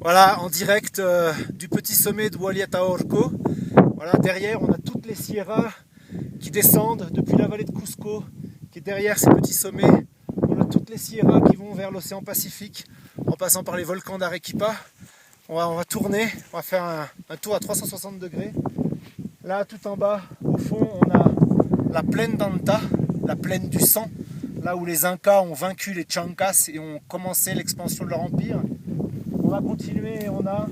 Voilà, en direct du petit sommet de Huayllataorco. Voilà, derrière, on a toutes les sierras qui descendent depuis la vallée de Cusco, qui est derrière ces petits sommets. On a toutes les sierras qui vont vers l'océan Pacifique, en passant par les volcans d'Arequipa. On va tourner, on va faire un tour à 360 degrés. Là, tout en bas, au fond, on a la plaine d'Anta, la plaine du sang, là où les Incas ont vaincu les Chancas et ont commencé l'expansion de leur empire. On va continuer et on a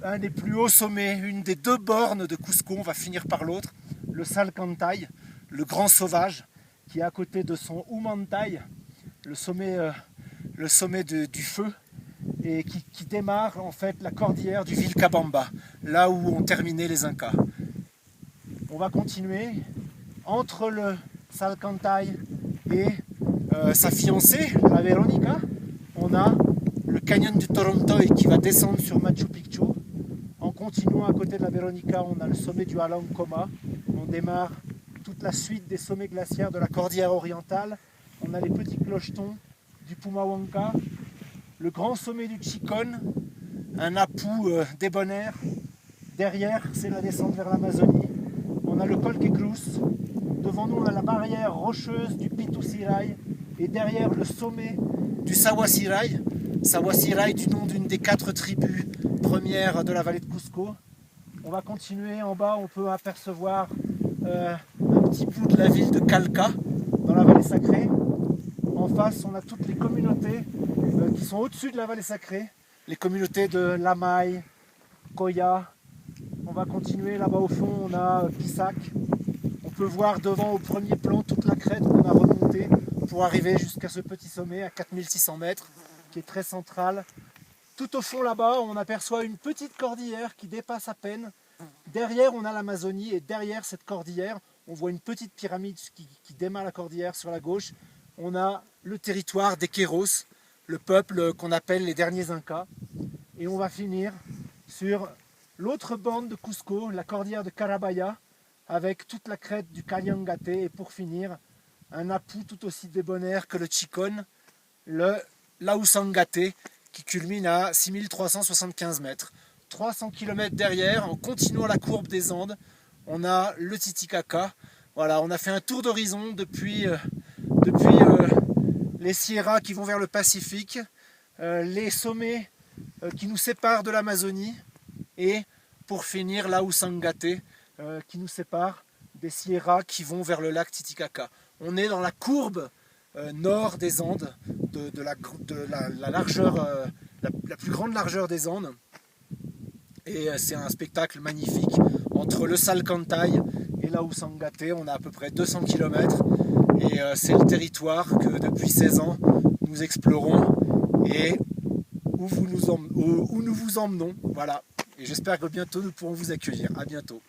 un des plus hauts sommets, une des deux bornes de Cusco, on va finir par l'autre, le Salcantay, le grand sauvage, qui est à côté de son Humantay, le sommet du feu, et qui démarre en fait la cordillère du Vilcabamba, là où ont terminé les Incas. On va continuer entre le Salcantay et sa fiancée, la Veronica. On a le canyon du Torontoy qui va descendre sur Machu Picchu. En continuant à côté de la Veronica, on a le sommet du Alancoma. On démarre toute la suite des sommets glaciaires de la cordillère orientale. On a les petits clochetons du Pumahuanca, le grand sommet du Chicón, un Apu débonnaire. Derrière, c'est la descente vers l'Amazonie. On a le Colque Cruz. Devant nous, on a la barrière rocheuse du Pitu Siray. Et derrière, le sommet du Sawasiray. Sawasiray du nom d'une des 4 tribus premières de la vallée de Cusco. On va continuer en bas, on peut apercevoir un petit bout de la ville de Calca, dans la vallée sacrée. En face, on a toutes les communautés qui sont au-dessus de la vallée sacrée. Les communautés de Lamay, Coya. On va continuer là-bas au fond, on a Pisac. On peut voir devant au premier plan toute la crête qu'on a remontée pour arriver jusqu'à ce petit sommet à 4600 mètres qui est très central. Tout au fond là-bas, on aperçoit une petite cordillère qui dépasse à peine. Derrière, on a l'Amazonie et derrière cette cordillère, on voit une petite pyramide qui démarre la cordillère sur la gauche. On a le territoire des Queros, le peuple qu'on appelle les derniers Incas. Et on va finir sur l'autre bande de Cusco, la cordillère de Carabaya, avec toute la crête du Cayangate. Et pour finir, un Apu tout aussi débonnaire que le Chicón, le Lausangate, qui culmine à 6375 mètres. 300 km derrière, en continuant la courbe des Andes, on a le Titicaca. Voilà, on a fait un tour d'horizon depuis les Sierras qui vont vers le Pacifique, les sommets qui nous séparent de l'Amazonie, et pour finir, Lausangate, qui nous sépare des Sierras qui vont vers le lac Titicaca. On est dans la courbe nord des Andes, de la largeur, la plus grande largeur des Andes. Et c'est un spectacle magnifique. Entre le Salcantay et Lausangate, on a à peu près 200 km. Et c'est le territoire que depuis 16 ans, nous explorons et où nous vous emmenons. Voilà. Et j'espère que bientôt nous pourrons vous accueillir. À bientôt.